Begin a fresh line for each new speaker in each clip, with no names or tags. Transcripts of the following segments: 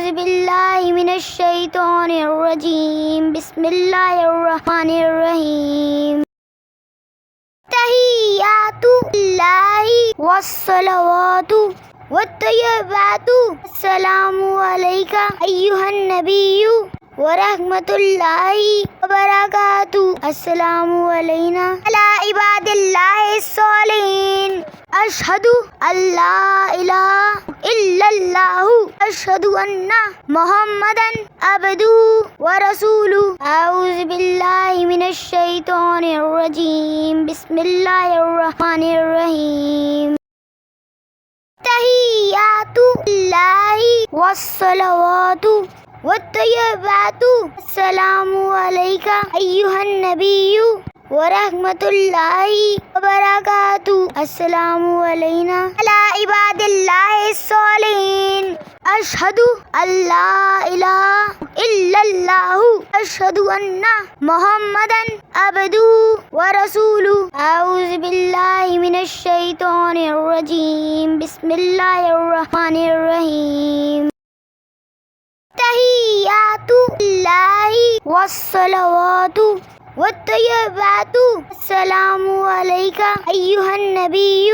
أعوذ بالله من الشيطان الرجيم بسم الله الرحمن الرحيم تحيات الله والصلوات والطيبات السلام عليك أيها النبي ورحمة الله وبركاته السلام علينا على عباد الله الصالحين أشهد أن لا إله إلا الله أشهد أن محمدا عبده ورسوله أعوذ بالله من الشيطان الرجيم بسم الله الرحمن الرحيم تحيات الله والصلوات والطيبات السلام عليك أيها النبي ورحمة الله وبركاته السلام علينا على عباد الله الصالحين أشهد أن لا إله إلا الله أشهد أن محمدا عبده ورسوله أعوذ بالله من الشيطان الرجيم بسم الله الرحمن الرحيم تحيات الله والصلوات والطيبات السلام عليك أيها النبي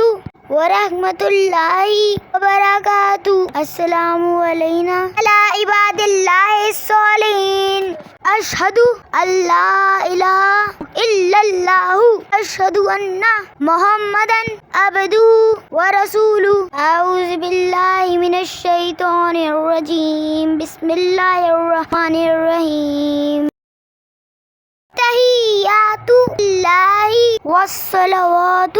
ورحمة الله وبركاته السلام علينا على عباد الله الصالحين أشهد أن لا إله إلا الله أشهد أن محمدا عبده ورسوله أعوذ بالله من الشيطان الرجيم بسم الله الرحمن الرحيم تحيات الله والصلوات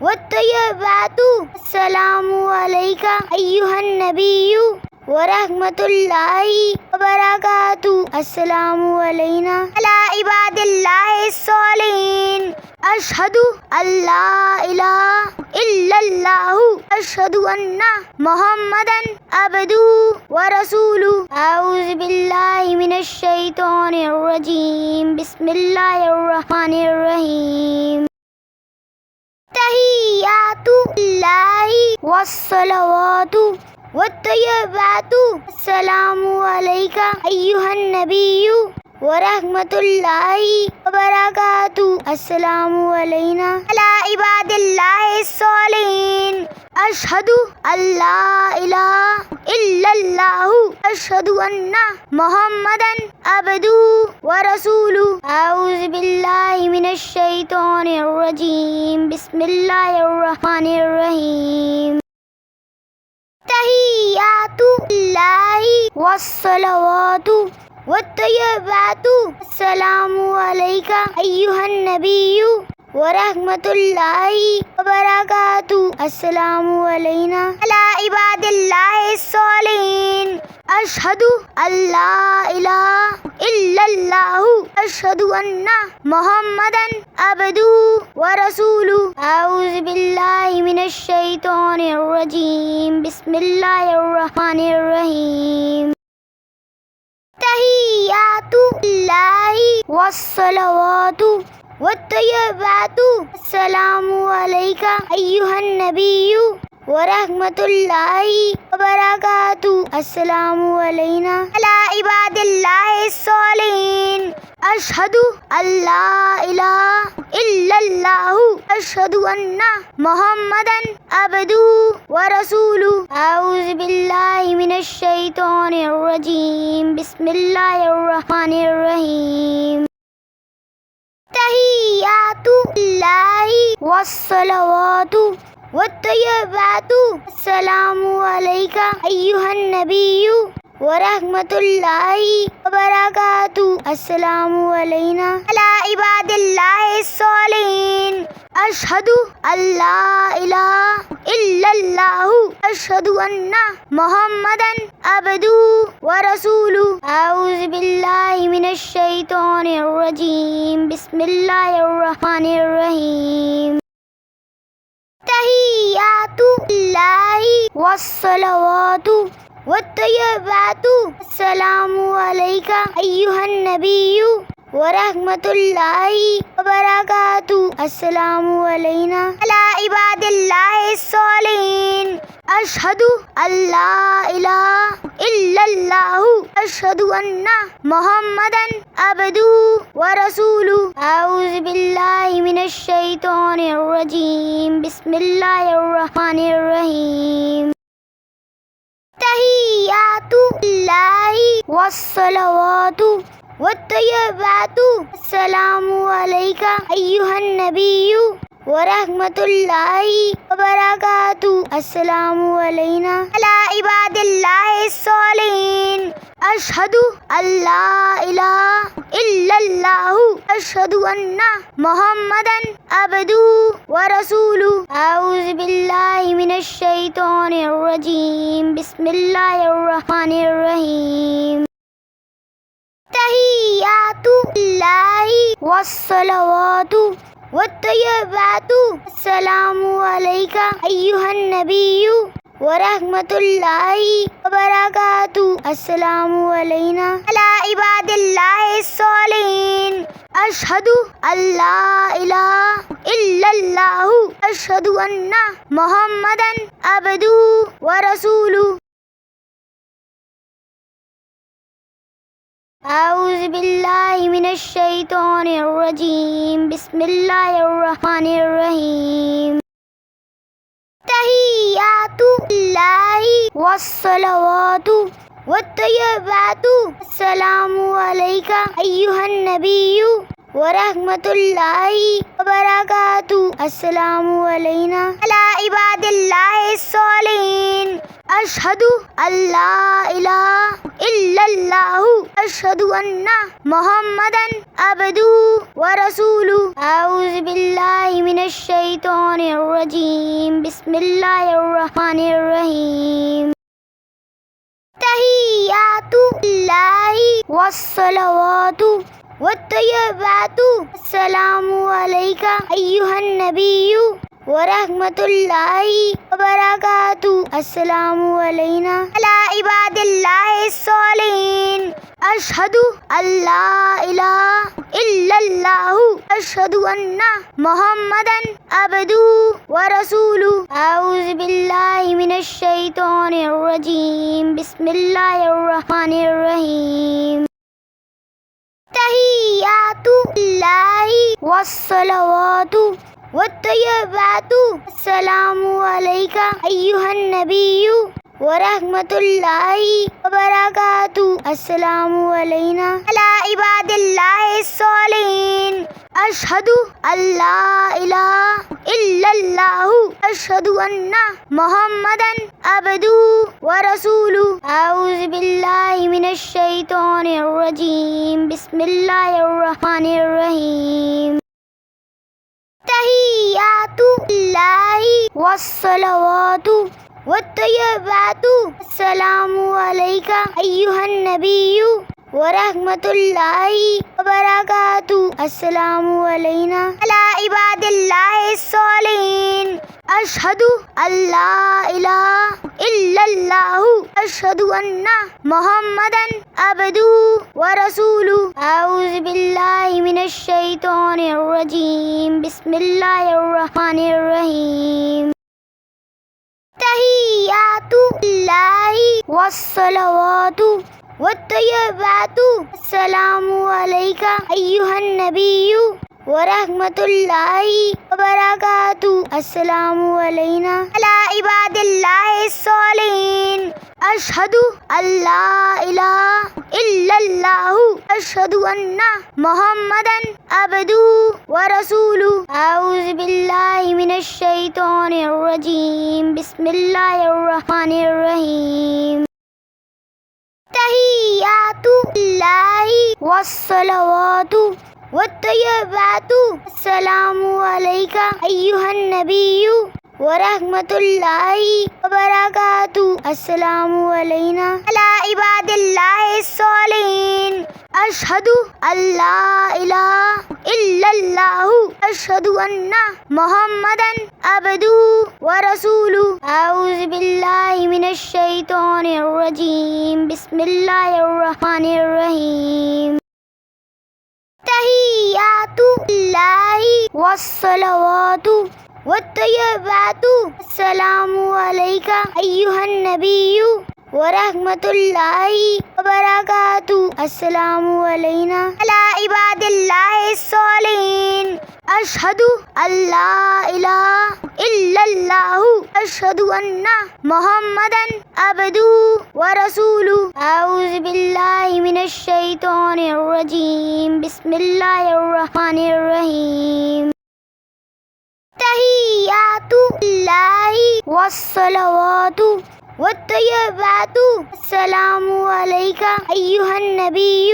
والطيبات السلام عليك أيها النبي ورحمة الله وبركاته السلام علينا على عباد الله الصالحين أشهد أن لا إله إلا الله أشهد أن محمدا عبده ورسوله أعوذ بالله من الشيطان الرجيم بسم الله الرحمن الرحيم تحيات الله والصلوات والطيبات السلام عليك أيها النبي ورحمة الله وبركاته السلام علينا على عباد الله الصالحين أشهد أن لا إله إلا الله أشهد أن محمدا عبده ورسوله أعوذ بالله من الشيطان الرجيم بسم الله الرحمن الرحيم تحيات الله والصلوات والطيبات السلام عليك أيها النبي ورحمة الله وبركاته السلام علينا على عباد الله الصالحين أشهد أن لا إله إلا الله أشهد أن محمدا عبده ورسوله أعوذ بالله من الشيطان الرجيم بسم الله الرحمن الرحيم تحيات الله والصلوات والطيبات السلام عليك أيها النبي ورحمة الله وبركاته السلام علينا على عباد الله الصالحين أشهد أن لا إله إلا الله أشهد أن محمدا عبده ورسوله أعوذ بالله من الشيطان الرجيم بسم الله الرحمن الرحيم تحيات الله والصلوات والطيبات السلام عليك أيها النبي ورحمة الله وبركاته السلام علينا على عباد الله الصالحين أشهد أن لا إله إلا الله أشهد أن محمدا عبده ورسوله أعوذ بالله من الشيطان الرجيم بسم الله الرحمن الرحيم تحيات الله والصلوات والطيبات السلام عليك أيها النبي ورحمة الله وبركاته السلام علينا على عباد الله الصالحين أشهد أن لا إله إلا الله أشهد أن محمدا عبده ورسوله أعوذ بالله من الشيطان الرجيم بسم الله الرحمن الرحيم تحيات الله والصلوات والطيبات السلام عليك أيها النبي ورحمة الله وبركاته السلام علينا على عباد الله الصالحين أشهد أن لا إله إلا الله أشهد أن محمدا عبده ورسوله أعوذ بالله من الشيطان الرجيم بسم الله الرحمن الرحيم تحيات الله والصلوات والطيبات السلام عليك أيها النبي ورحمة الله وبركاته السلام علينا على عباد الله الصالحين أشهد أن لا إله إلا الله أشهد أن محمدا عبده ورسوله أعوذ بالله من الشيطان الرجيم بسم الله الرحمن الرحيم تحيات الله والصلوات والطيبات السلام عليك أيها النبي ورحمة الله وبركاته السلام علينا على عباد الله الصالحين أشهد أن لا إله إلا الله أشهد أن محمدا عبده ورسوله أعوذ بالله من الشيطان الرجيم بسم الله الرحمن الرحيم تحيات الله والصلوات والطيبات السلام عليك أيها النبي ورحمة الله وبركاته السلام علينا على عباد الله الصالحين أشهد أن لا إله إلا الله أشهد أن محمدا عبده ورسوله أعوذ بالله من الشيطان الرجيم بسم الله الرحمن الرحيم تحيات الله والصلوات والطيبات السلام عليك أيها النبي ورحمة الله وبركاته السلام علينا على عباد الله الصالحين أشهد أن لا إله إلا الله أشهد أن محمدا عبده ورسوله أعوذ بالله من الشيطان الرجيم بسم الله الرحمن الرحيم تحيات الله والصلوات والطيبات السلام عليك أيها النبي ورحمة الله وبركاته السلام علينا على عباد الله الصالحين أشهد أن لا إله إلا الله أشهد أن محمدا عبده ورسوله أعوذ بالله من الشيطان الرجيم بسم الله الرحمن الرحيم تحيات الله والصلوات والطيبات السلام عليك أيها النبي ورحمة الله وبركاته السلام علينا على عباد الله الصالحين أشهد أن لا إله إلا الله أشهد أن محمدا عبده ورسوله أعوذ بالله من الشيطان الرجيم بسم الله الرحمن الرحيم تحيات الله والصلوات والطيبات السلام عليك أيها النبي ورحمة الله وبركاته السلام علينا على عباد الله الصالحين أشهد أن لا إله إلا الله أشهد أن محمدا عبده ورسوله أعوذ بالله من الشيطان الرجيم بسم الله الرحمن الرحيم تحيات الله والصلوات والطيبات. السلام عليك أيها النبي ورحمة الله وبركاته. السلام علينا على عباد الله الصالحين. أشهد أن لا إله إلا الله أشهد أن محمدا عبده ورسوله. أعوذ بالله من الشيطان الرجيم. بسم الله الرحمن الرحيم. تحيات الله والصلوات والطيبات. السلام عليك أيها النبي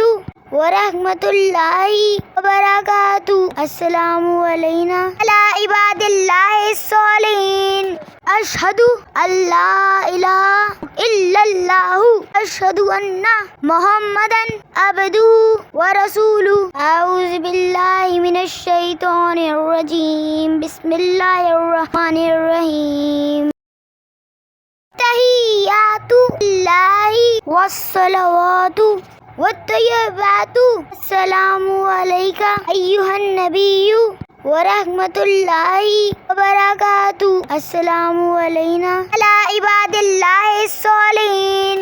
ورحمة الله وبركاته. السلام علينا على عباد الله الصالحين. أشهد أن لا إله إلا الله أشهد أن محمدا عبده ورسوله. أعوذ بالله من الشيطان الرجيم. بسم الله الرحمن الرحيم. تحيات الله والصلوات والطيبات. السلام عليك أيها النبي ورحمة الله وبركاته. السلام علينا على عباد الله الصالحين.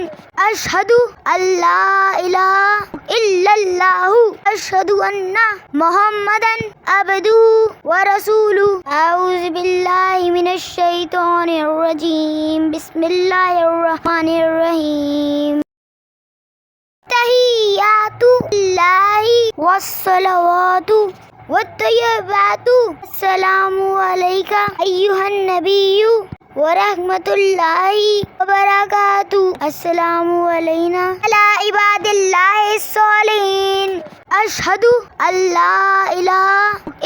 أشهد أن لا إله إلا الله أشهد أن محمدا عبده ورسوله. أعوذ بالله من الشيطان الرجيم. بسم الله الرحمن الرحيم. تحيات الله والصلوات والطيبات. السلام عليك أيها النبي ورحمة الله وبركاته. السلام علينا على عباد الله الصالحين. أشهد أن لا إله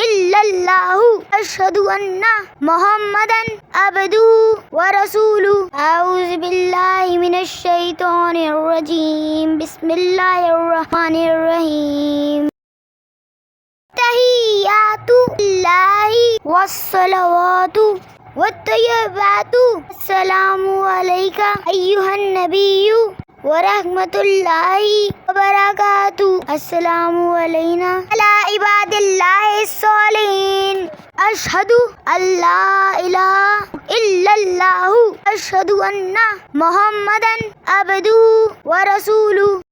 إلا الله أشهد أن محمدا عبده ورسوله. أعوذ بالله من الشيطان الرجيم. بسم الله الرحمن الرحيم. تحيات الله والصلوات والطيبات. السلام عليك أيها النبي ورحمة الله وبركاته. السلام علينا على عباد الله الصالحين. أشهد أن لا إله إلا الله أشهد أن محمدا عبده ورسوله.